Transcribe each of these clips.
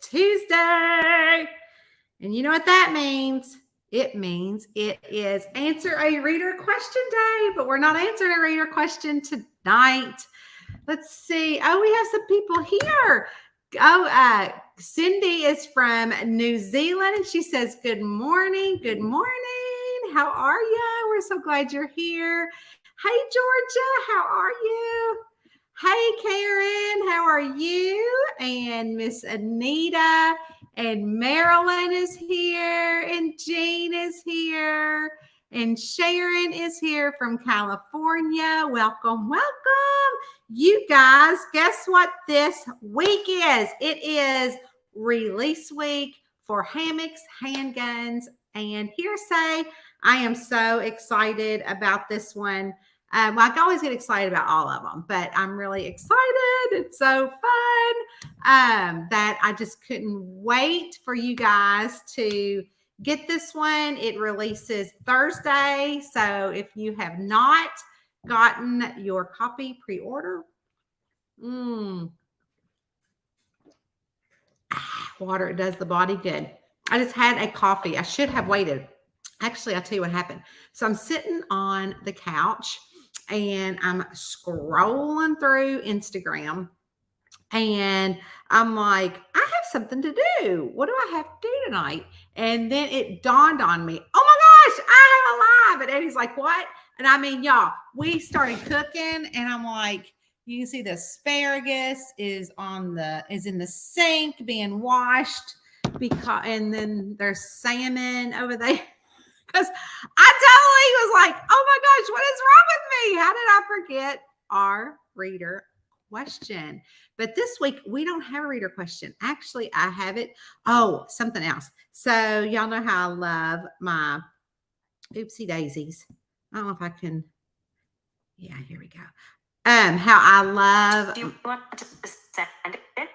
Tuesday. And you know what that means? It means it is Answer a Reader Question Day, but we're not answering a reader question tonight. Let's see. Oh, we have some people here. Oh, Cindy is from New Zealand, and she says, good morning. Good morning. How are you? We're so glad you're here. Hey, Georgia, how are you? Hey, Karen, how are you? And Miss Anita and Marilyn is here, and Jean is here, and Sharon is here from California. Welcome, welcome. You guys, guess what this week is? It is release week for Hammocks, Handguns, and Hearsay. I am so excited about this one. Well, I always get excited about all of them, but I'm really excited. It's so fun that I just couldn't wait for you guys to get this one. It releases Thursday. So if you have not gotten your copy pre-order, water, it does the body good. I just had a coffee. I should have waited. Actually, I'll tell you what happened. So I'm sitting on the couch and I'm scrolling through Instagram and I'm like, I have something to do. What do I have to do tonight? And then it dawned on me, oh my gosh, I have a live. And Eddie's like, what? And I mean, y'all, we started cooking and I'm like, you can see the asparagus is in the sink being washed and then there's salmon over there. Because I totally was like, oh my gosh, what is wrong with me? How did I forget our reader question? But this week, we don't have a reader question. Actually, I have it. Oh, something else. So y'all know how I love my oopsie daisies. I don't know if I can. Yeah, here we go. How I love. Do you want to send it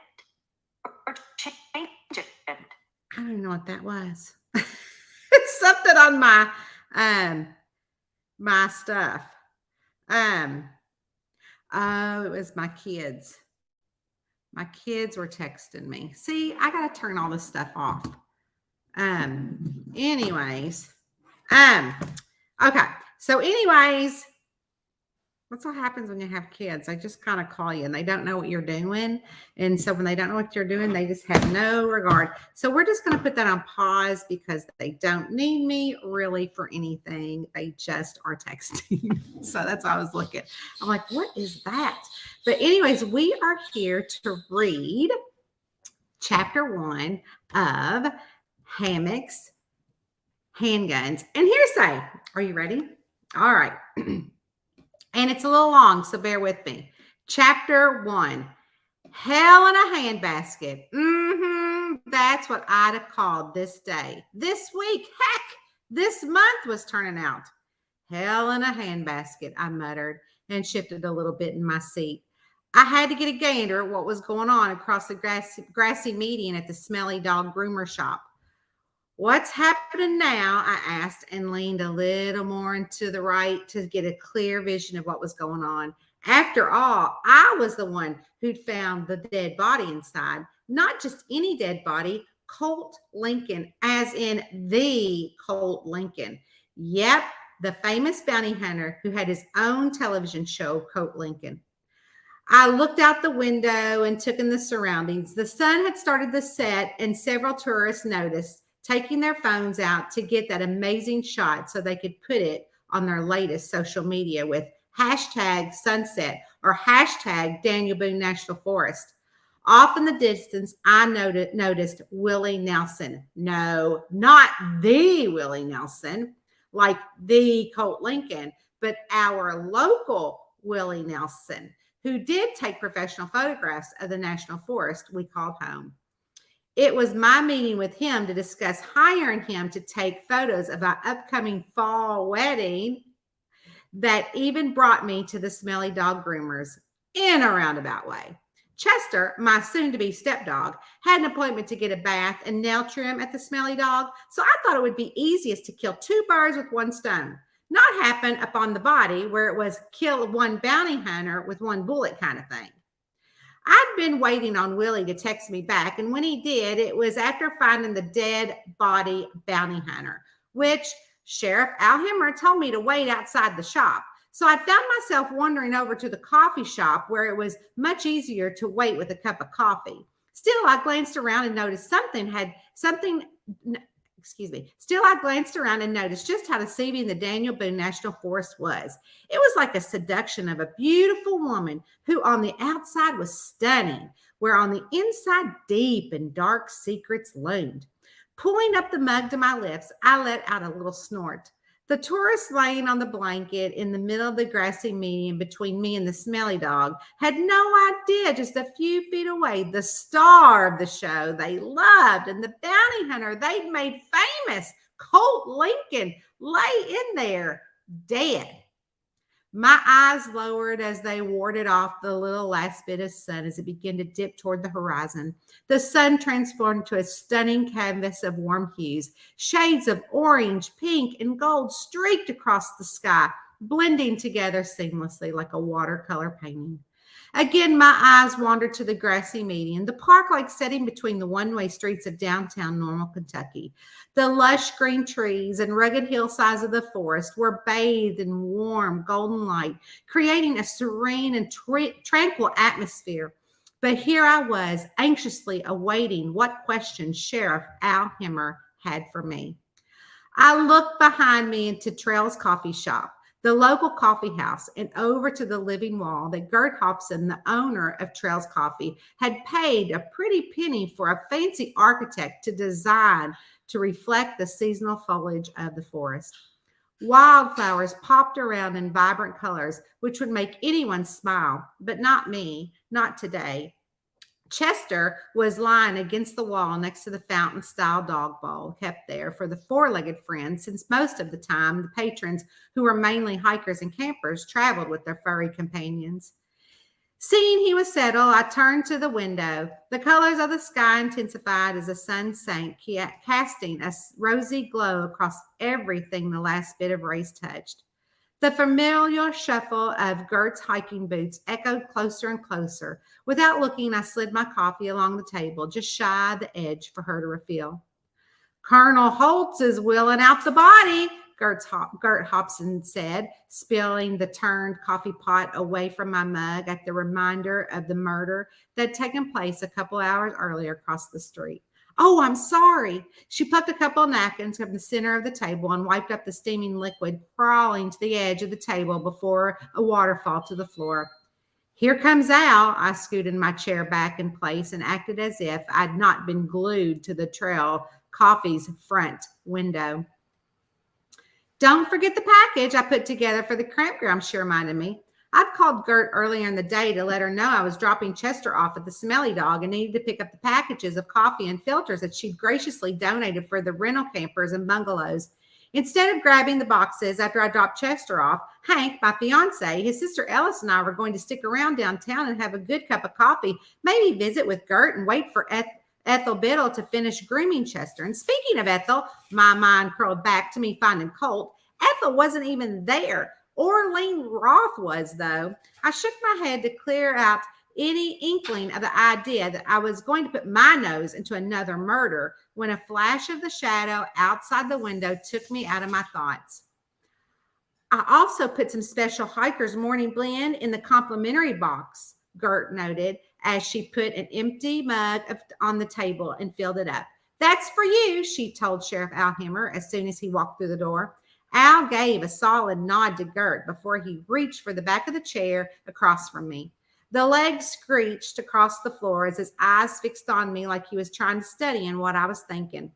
or change it? I don't even know what that was. It's something on my stuff. Oh, it was my kids. My kids were texting me. See, I gotta turn all this stuff off. Anyways. Okay. So anyways, that's what happens when you have kids. They just kind of call you and they don't know what you're doing. And so when they don't know what you're doing, they just have no regard. So we're just going to put that on pause because they don't need me really for anything. They just are texting. So that's why I was looking. I'm like, what is that? But anyways, we are here to read chapter 1 of Hammocks, Handguns, and Hearsay. Are you ready? All right. And it's a little long, so bear with me. Chapter 1, Hell in a Handbasket. That's what I'd have called this day. This week, heck, this month was turning out. Hell in a handbasket, I muttered and shifted a little bit in my seat. I had to get a gander at what was going on across the grassy median at the Smelly Dog Groomer Shop. What's happening now? I asked and leaned a little more into the right to get a clear vision of what was going on. After all, I was the one who'd found the dead body inside. Not just any dead body, Colt Lincoln, as in the Colt Lincoln. Yep, the famous bounty hunter who had his own television show, Colt Lincoln. I looked out the window and took in the surroundings. The sun had started to set and several tourists noticed, taking their phones out to get that amazing shot so they could put it on their latest social media with hashtag sunset or hashtag Daniel Boone National Forest. Off in the distance, I noticed Willie Nelson. No, not the Willie Nelson, like the Colt Lincoln, but our local Willie Nelson, who did take professional photographs of the national forest we called home. It was my meeting with him to discuss hiring him to take photos of our upcoming fall wedding that even brought me to the Smelly Dog Groomers in a roundabout way. Chester, my soon-to-be stepdog, had an appointment to get a bath and nail trim at the Smelly Dog, so I thought it would be easiest to kill two birds with one stone. Not happen upon the body where it was kill one bounty hunter with one bullet kind of thing. I'd been waiting on Willie to text me back, and when he did, it was after finding the dead body bounty hunter, which Sheriff Al Himmer told me to wait outside the shop. So I found myself wandering over to the coffee shop where it was much easier to wait with a cup of coffee. Still, I glanced around and noticed Still, I glanced around and noticed just how deceiving the Daniel Boone National Forest was. It was like a seduction of a beautiful woman who on the outside was stunning, where on the inside deep and dark secrets loomed. Pulling up the mug to my lips, I let out a little snort. The tourist laying on the blanket in the middle of the grassy median between me and the smelly dog had no idea just a few feet away the star of the show they loved and the bounty hunter they'd made famous, Colt Lincoln, lay in there dead. My eyes lowered as they warded off the little last bit of sun as it began to dip toward the horizon. The sun transformed to a stunning canvas of warm hues. Shades of orange, pink, and gold streaked across the sky, blending together seamlessly like a watercolor painting. Again, my eyes wandered to the grassy median, the park-like setting between the one-way streets of downtown Normal, Kentucky. The lush green trees and rugged hillsides of the forest were bathed in warm golden light, creating a serene and tranquil atmosphere. But here I was, anxiously awaiting what questions Sheriff Al Himmer had for me. I looked behind me into Trail's coffee shop, the local coffee house, and over to the living wall that Gert Hobson, the owner of Trail's Coffee, had paid a pretty penny for a fancy architect to design to reflect the seasonal foliage of the forest. Wildflowers popped around in vibrant colors, which would make anyone smile, but not me, not today. Chester was lying against the wall next to the fountain-style dog bowl kept there for the four-legged friends, since most of the time the patrons, who were mainly hikers and campers, traveled with their furry companions. Seeing he was settled, I turned to the window. The colors of the sky intensified as the sun sank, casting a rosy glow across everything the last bit of race touched. The familiar shuffle of Gert's hiking boots echoed closer and closer. Without looking, I slid my coffee along the table, just shy of the edge for her to refill. Colonel Holtz is wheeling out the body, Gert Hobson said, spilling the turned coffee pot away from my mug at the reminder of the murder that had taken place a couple hours earlier across the street. Oh, I'm sorry. She plucked a couple of napkins from the center of the table and wiped up the steaming liquid crawling to the edge of the table before a waterfall to the floor. Here comes Al. I scooted my chair back in place and acted as if I'd not been glued to the Trail Coffee's front window. Don't forget the package I put together for the campground, she reminded me. I'd called Gert earlier in the day to let her know I was dropping Chester off at the Smelly Dog and needed to pick up the packages of coffee and filters that she'd graciously donated for the rental campers and bungalows. Instead of grabbing the boxes after I dropped Chester off, Hank, my fiance, his sister Ellis, and I were going to stick around downtown and have a good cup of coffee, maybe visit with Gert and wait for Ethel Biddle to finish grooming Chester. And speaking of Ethel, my mind curled back to me finding Colt. Ethel wasn't even there. Orlean Roth was, though. I shook my head to clear out any inkling of the idea that I was going to put my nose into another murder when a flash of the shadow outside the window took me out of my thoughts. I also put some special hiker's morning blend in the complimentary box, Gert noted, as she put an empty mug on the table and filled it up. That's for you, she told Sheriff Al Himmer as soon as he walked through the door. Al gave a solid nod to Gert before he reached for the back of the chair across from me. The legs screeched across the floor as his eyes fixed on me like he was trying to study in what I was thinking.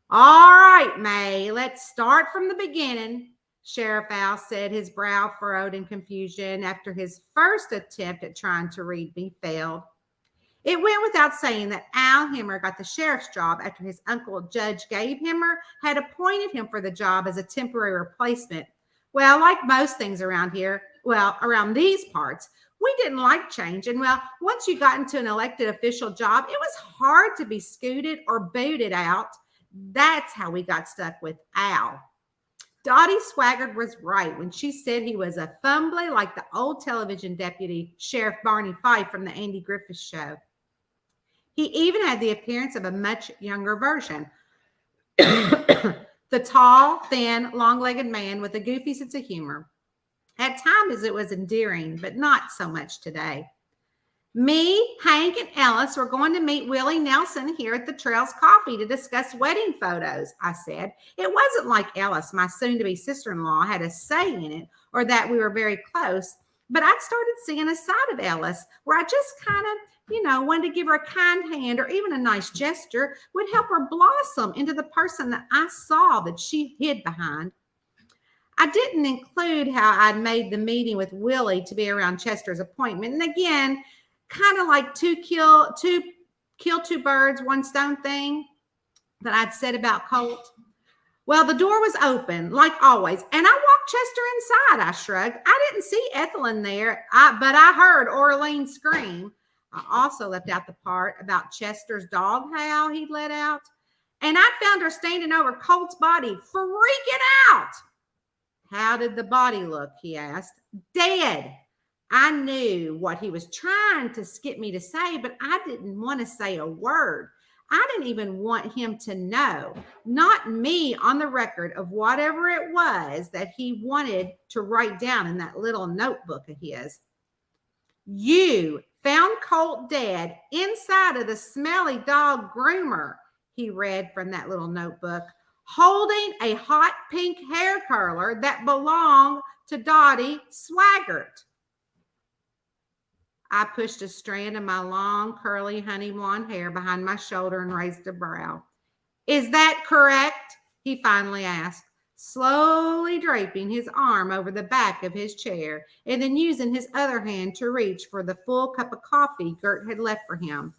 All right, May, let's start from the beginning, Sheriff Al said, his brow furrowed in confusion after his first attempt at trying to read me failed. It went without saying that Al Himmer got the sheriff's job after his uncle, Judge Gabe Himmer, had appointed him for the job as a temporary replacement. Well, like most things around here, around these parts, we didn't like change. And once you got into an elected official job, it was hard to be scooted or booted out. That's how we got stuck with Al. Dottie Swaggart was right when she said he was a fumbly like the old television deputy, Sheriff Barney Fife from the Andy Griffith Show. He even had the appearance of a much younger version. The tall, thin, long-legged man with a goofy sense of humor. At times it was endearing, but not so much today. Me, Hank, and Ellis were going to meet Willie Nelson here at the Trails Coffee to discuss wedding photos, I said. It wasn't like Ellis, my soon-to-be sister-in-law, had a say in it or that we were very close, but I'd started seeing a side of Ellis where I just kind of, wanted to give her a kind hand or even a nice gesture would help her blossom into the person that I saw that she hid behind. I didn't include how I'd made the meeting with Willie to be around Chester's appointment. And again, kind of like kill two birds, one stone thing that I'd said about Colt. Well, the door was open, like always, and I walked Chester inside, I shrugged. I didn't see Ethel in there, but I heard Orlean scream. I also left out the part about Chester's dog howl he'd let out. And I found her standing over Colt's body, freaking out. How did the body look, he asked. Dead. I knew what he was trying to get me to say, but I didn't want to say a word. I didn't even want him to know, not me on the record of whatever it was that he wanted to write down in that little notebook of his. You found Colt dead inside of the smelly dog groomer, he read from that little notebook, holding a hot pink hair curler that belonged to Dottie Swaggart. I pushed a strand of my long, curly, honey blonde hair behind my shoulder and raised a brow. Is that correct? He finally asked, slowly draping his arm over the back of his chair and then using his other hand to reach for the full cup of coffee Gert had left for him.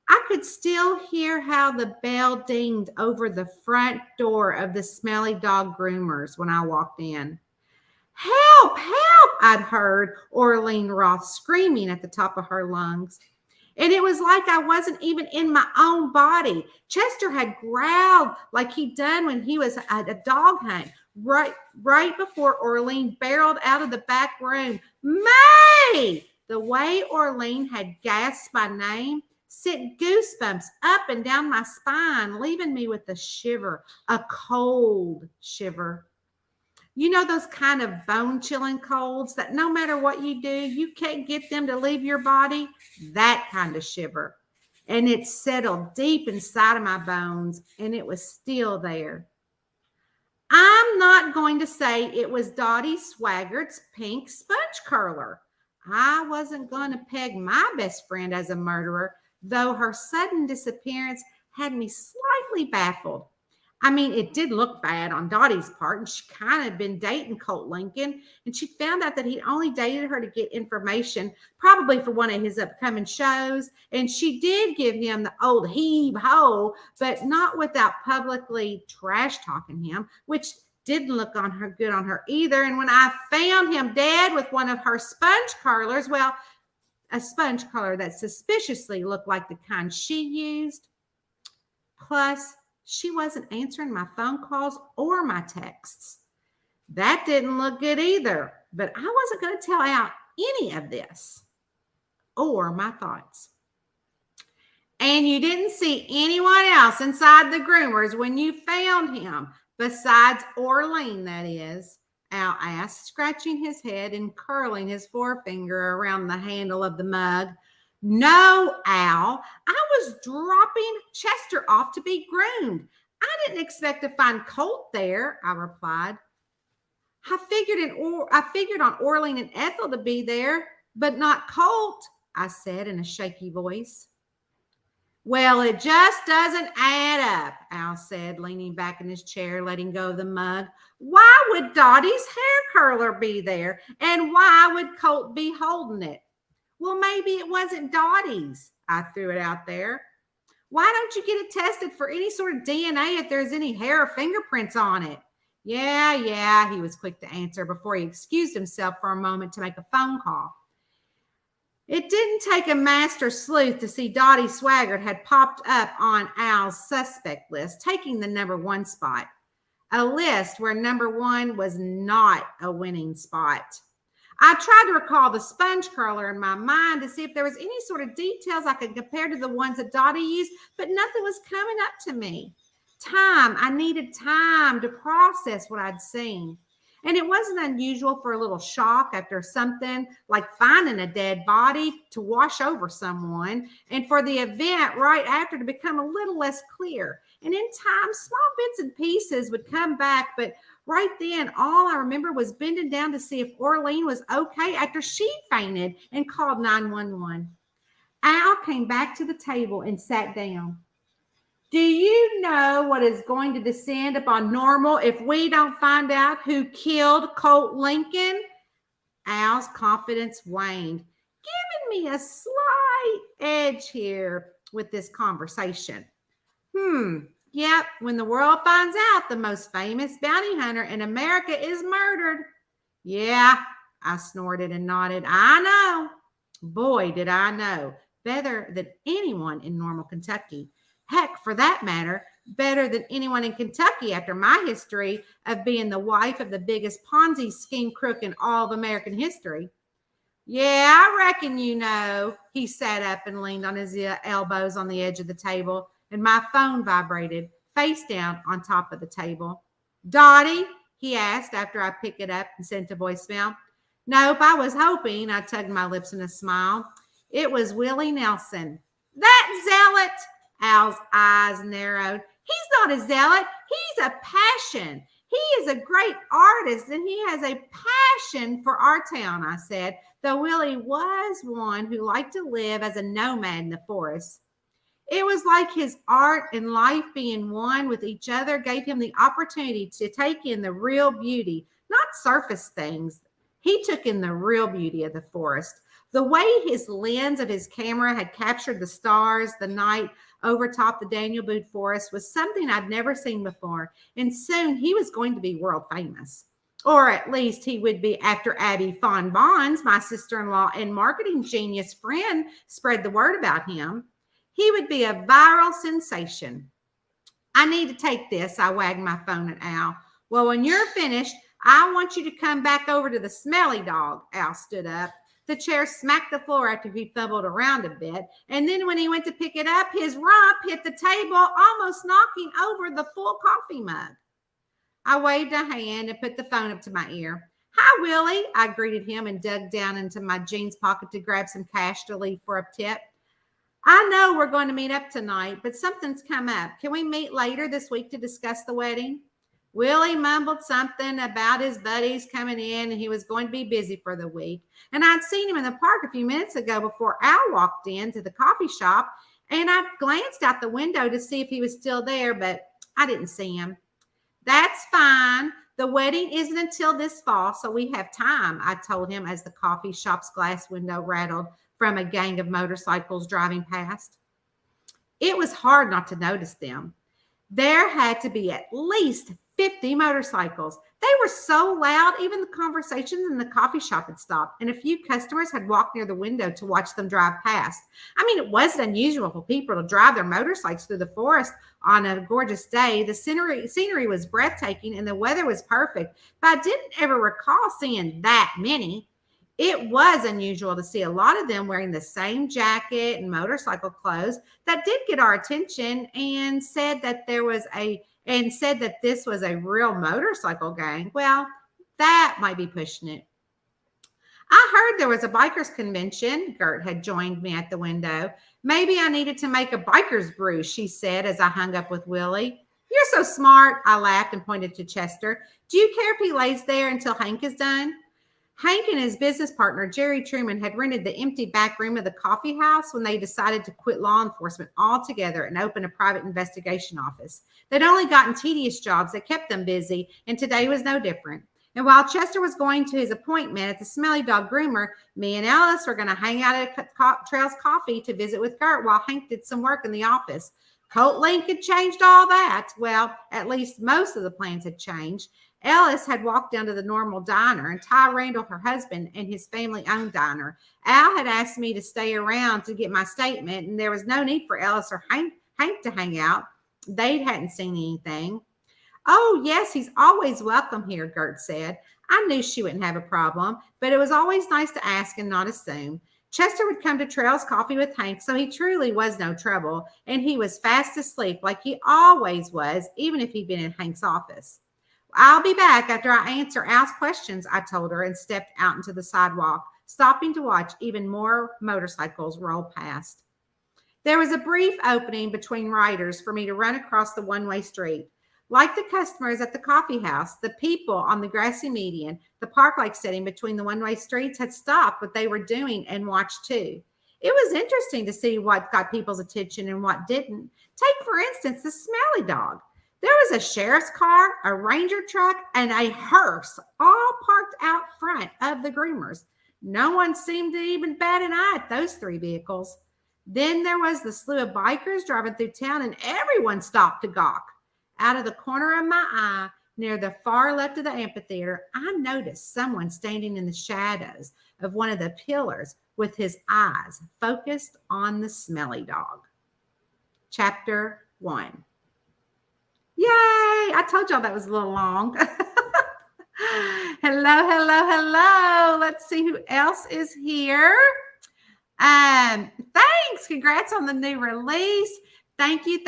I could still hear how the bell dinged over the front door of the smelly dog groomers when I walked in. Help, help, I'd heard Orlean Roth screaming at the top of her lungs. And it was like I wasn't even in my own body. Chester had growled like he'd done when he was at a dog hunt, right before Orlean barreled out of the back room. May! The way Orlean had gasped my name sent goosebumps up and down my spine, leaving me with a shiver, a cold shiver. You know those kind of bone-chilling colds that no matter what you do, you can't get them to leave your body? That kind of shiver. And it settled deep inside of my bones, and it was still there. I'm not going to say it was Dottie Swaggart's pink sponge curler. I wasn't going to peg my best friend as a murderer, though her sudden disappearance had me slightly baffled. I mean, it did look bad on Dottie's part, and she kind of been dating Colt Lincoln, and she found out that he'd only dated her to get information, probably for one of his upcoming shows, and she did give him the old heave-ho, but not without publicly trash-talking him, which didn't look good on her either. And when I found him dead with one of her sponge curlers, well, a sponge curler that suspiciously looked like the kind she used, plus she wasn't answering my phone calls or my texts. That didn't look good either, but I wasn't going to tell out any of this or my thoughts. And you didn't see anyone else inside the groomers when you found him, besides Orlean, that is, Al asked, scratching his head and curling his forefinger around the handle of the mug. No, Al, I was dropping Chester off to be groomed. I didn't expect to find Colt there, I replied. I figured on Orlean and Ethel to be there, but not Colt, I said in a shaky voice. Well, it just doesn't add up, Al said, leaning back in his chair, letting go of the mug. Why would Dottie's hair curler be there? And why would Colt be holding it? Well, maybe it wasn't Dottie's. I threw it out there. Why don't you get it tested for any sort of DNA if there's any hair or fingerprints on it? Yeah, he was quick to answer before he excused himself for a moment to make a phone call. It didn't take a master sleuth to see Dottie Swaggart had popped up on Al's suspect list, taking the number 1 spot. a list where number one was not a winning spot. I tried to recall the sponge curler in my mind to see if there was any sort of details I could compare to the ones that Dottie used, but nothing was coming up to me. Time. I needed time to process what I'd seen. And it wasn't unusual for a little shock after something like finding a dead body to wash over someone, and for the event right after to become a little less clear. And in time, small bits and pieces would come back, but right then, all I remember was bending down to see if Orlean was okay after she fainted and called 911. Al came back to the table and sat down. Do you know what is going to descend upon Normal if we don't find out who killed Colt Lincoln? Al's confidence waned, giving me a slight edge here with this conversation. Yep, when the world finds out the most famous bounty hunter in America is murdered. Yeah, I snorted and nodded. I know. Boy, did I know. Better than anyone in Normal, Kentucky. Heck, for that matter, better than anyone in Kentucky after my history of being the wife of the biggest Ponzi scheme crook in all of American history. Yeah, I reckon you know. He sat up and leaned on his elbows on the edge of the table, and my phone vibrated, face down on top of the table. Dottie? He asked after I picked it up and sent a voicemail. Nope, I was hoping. I tugged my lips in a smile. It was Willie Nelson. That zealot! Al's eyes narrowed. He's not a zealot. He's a passion. He is a great artist, and he has a passion for our town, I said, though Willie was one who liked to live as a nomad in the forest. It was like his art and life being one with each other gave him the opportunity to take in the real beauty, not surface things. He took in the real beauty of the forest. The way his lens of his camera had captured the stars, the night overtop the Daniel Boone Forest was something I'd never seen before, and soon he was going to be world famous. Or at least he would be after Abby Fawn Bonds, my sister-in-law and marketing genius friend, spread the word about him. He would be a viral sensation. I need to take this. I wagged my phone at Al. Well, when you're finished, I want you to come back over to the smelly dog. Al stood up. The chair smacked the floor after he fumbled around a bit, and then when he went to pick it up, his rump hit the table, almost knocking over the full coffee mug. I waved a hand and put the phone up to my ear. Hi, Willie, I greeted him and dug down into my jeans pocket to grab some cash to leave for a tip. I know we're going to meet up tonight, but something's come up. Can we meet later this week to discuss the wedding? Willie mumbled something about his buddies coming in and he was going to be busy for the week. And I'd seen him in the park a few minutes ago before Al walked into the coffee shop, and I glanced out the window to see if he was still there, but I didn't see him. That's fine. The wedding isn't until this fall, so we have time, I told him as the coffee shop's glass window rattled from a gang of motorcycles driving past. It was hard not to notice them. There had to be at least 50 motorcycles. They were so loud, even the conversations in the coffee shop had stopped, and a few customers had walked near the window to watch them drive past. I mean, it wasn't unusual for people to drive their motorcycles through the forest on a gorgeous day. The scenery was breathtaking, and the weather was perfect, but I didn't ever recall seeing that many. It was unusual to see a lot of them wearing the same jacket and motorcycle clothes. That did get our attention and said that this was a real motorcycle gang. Well, that might be pushing it. I heard there was a bikers convention. Gert had joined me at the window. Maybe I needed to make a biker's brew, she said as I hung up with Willie. You're so smart, I laughed and pointed to Chester. Do you care if he lays there until Hank is done? Hank and his business partner, Jerry Truman, had rented the empty back room of the coffee house when they decided to quit law enforcement altogether and open a private investigation office. They'd only gotten tedious jobs that kept them busy, and today was no different. And while Chester was going to his appointment at the Smelly Dog Groomer, me and Alice were going to hang out at Trail's Coffee to visit with Gert while Hank did some work in the office. Colt Link had changed all that. Well, at least most of the plans had changed. Ellis had walked down to the Normal diner, and Ty Randall, her husband, and his family-owned diner. Al had asked me to stay around to get my statement, and there was no need for Ellis or Hank to hang out. They hadn't seen anything. Oh, yes, he's always welcome here, Gert said. I knew she wouldn't have a problem, but it was always nice to ask and not assume. Chester would come to Trail's Coffee with Hank, so he truly was no trouble, and he was fast asleep like he always was, even if he'd been in Hank's office. I'll be back after I answer Al's questions, I told her, and stepped out into the sidewalk, stopping to watch even more motorcycles roll past. There was a brief opening between riders for me to run across the one-way street. Like the customers at the coffee house, the people on the grassy median, the park-like setting between the one-way streets had stopped what they were doing and watched too. It was interesting to see what got people's attention and what didn't. Take, for instance, the smelly dog. There was a sheriff's car, a ranger truck, and a hearse all parked out front of the groomers. No one seemed to even bat an eye at those three vehicles. Then there was the slew of bikers driving through town, and everyone stopped to gawk. Out of the corner of my eye, near the far left of the amphitheater, I noticed someone standing in the shadows of one of the pillars with his eyes focused on the smelly dog. Chapter 1. Yay! I told y'all that was a little long. Hello. Let's see who else is here. Thanks. Congrats on the new release. Thank you.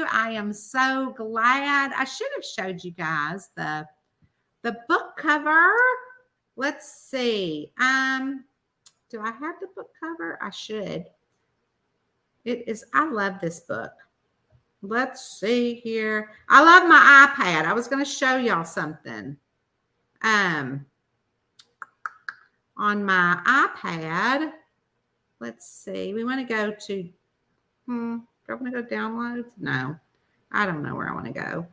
I am so glad. I should have showed you guys the book cover. Let's see. Do I have the book cover? I should. It is, I love this book. Let's see here. I love my iPad. I was going to show y'all something. On my iPad, let's see. We want to go to, do I want to go downloads? No, I don't know where I want to go.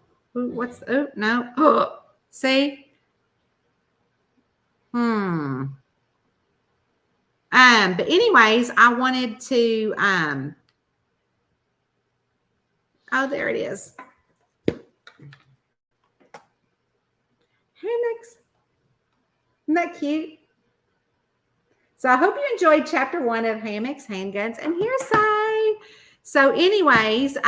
No. See? But anyways, I wanted to, oh, there it is. Hammocks. Isn't that cute? So I hope you enjoyed chapter 1 of Hammocks, Handguns, and Hearsay. So anyways,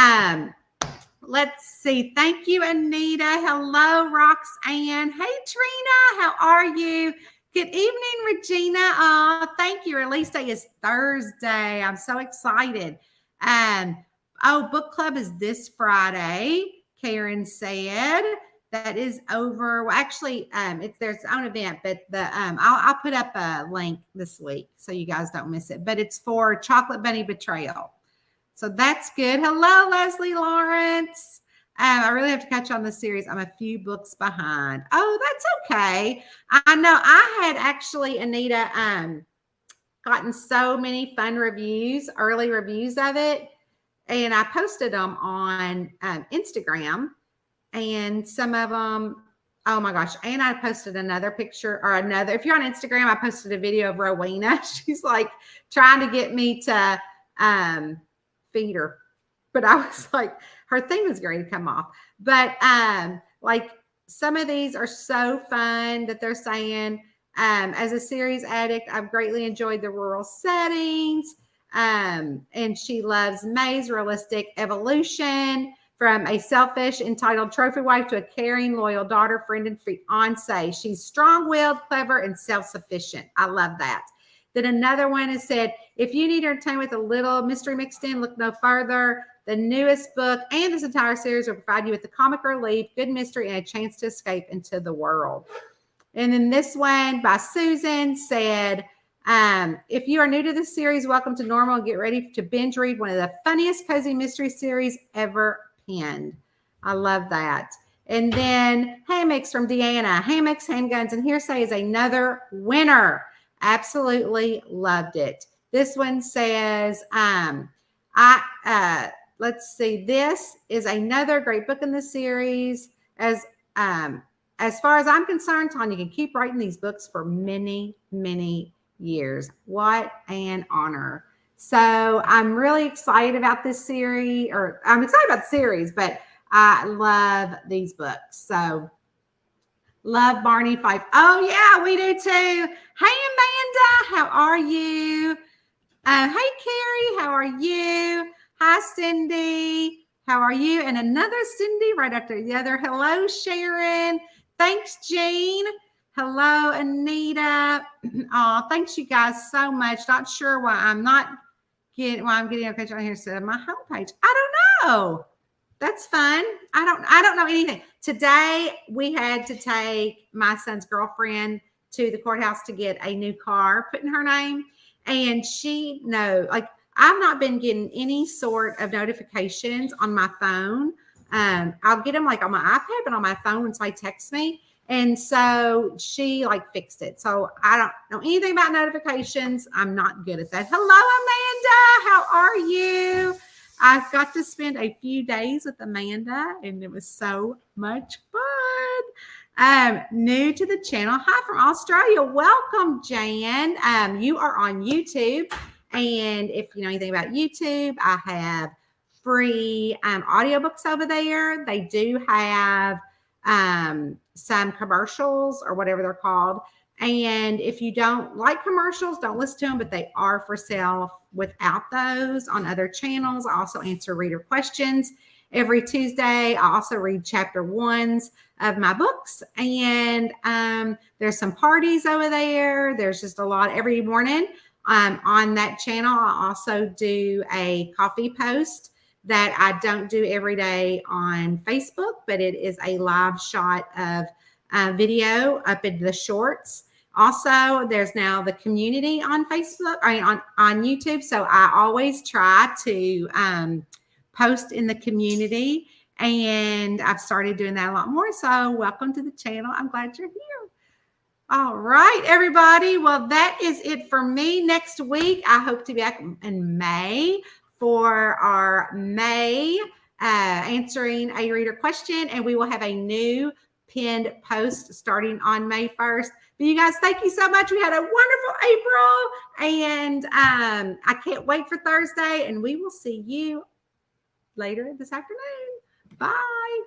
let's see. Thank you, Anita. Hello, Roxanne. Hey, Trina. How are you? Good evening, Regina. Oh, thank you. Release day is Thursday. I'm so excited. Book club is this Friday. Karen said that is over. Well, actually, there's its own event, but I'll put up a link this week so you guys don't miss it. But it's for Chocolate Bunny Betrayal. So that's good. Hello, Leslie Lawrence. I really have to catch on the series. I'm a few books behind. Oh, that's okay. I know I had actually, Anita, gotten so many fun reviews, early reviews of it. And I posted them on Instagram. And some of them, oh my gosh. And I posted another picture or another. If you're on Instagram, I posted a video of Rowena. She's like trying to get me to feed her. But I was like, her thing was going to come off. But like some of these are so fun that they're saying, as a series addict, I've greatly enjoyed the rural settings. And she loves May's realistic evolution from a selfish, entitled trophy wife to a caring, loyal daughter, friend, and fiance. She's strong-willed, clever, and self-sufficient. I love that. Then another one has said, if you need entertainment with a little mystery mixed in, look no further. The newest book and this entire series will provide you with the comic relief, good mystery, and a chance to escape into the world. And then this one by Susan said, if you are new to this series, welcome to Normal and get ready to binge read one of the funniest cozy mystery series ever penned. I love that. And then Hammocks from Deanna. Hammocks, Handguns, and Hearsay is another winner. Absolutely loved it. This one says, let's see, this is another great book in the series. As far as I'm concerned, Tanya can keep writing these books for many, many years. What an honor. So I'm really excited about this series, or I'm excited about the series, but I love these books. So love Barney Fife. Oh yeah, we do too. Hey Amanda, how are you? Hey Carrie, how are you? Hi Cindy. How are you? And another Cindy right after the other. Hello, Sharon. Thanks, Jean. Hello, Anita. Oh, thanks you guys so much. Not sure why I'm getting a picture on here instead of my homepage. I don't know. That's fun. I don't know anything. Today we had to take my son's girlfriend to the courthouse to get a new car put in her name. And I've not been getting any sort of notifications on my phone. I'll get them like on my iPad, but on my phone when somebody texts me. And so she fixed it. So I don't know anything about notifications. I'm not good at that. Hello, Amanda. How are you? I've got to spend a few days with Amanda, and it was so much fun. New to the channel. Hi from Australia. Welcome, Jan. You are on YouTube. And if you know anything about YouTube, I have free audiobooks over there. They do have some commercials or whatever they're called. And if you don't like commercials, don't listen to them, but they are for sale without those on other channels. I also answer reader questions every Tuesday. I also read chapter 1s of my books. And there's some parties over there. There's just a lot every morning. On that channel, I also do a coffee post that I don't do every day on Facebook, but it is a live shot of video up in the shorts. Also, there's now the community on Facebook, on YouTube. So I always try to post in the community, and I've started doing that a lot more. So welcome to the channel. I'm glad you're here. All right, everybody. Well, that is it for me. Next week, I hope to be back in May for our May answering a reader question, and we will have a new pinned post starting on May 1st. But you guys, thank you so much. We had a wonderful April, and I can't wait for Thursday, and we will see you later this afternoon. Bye.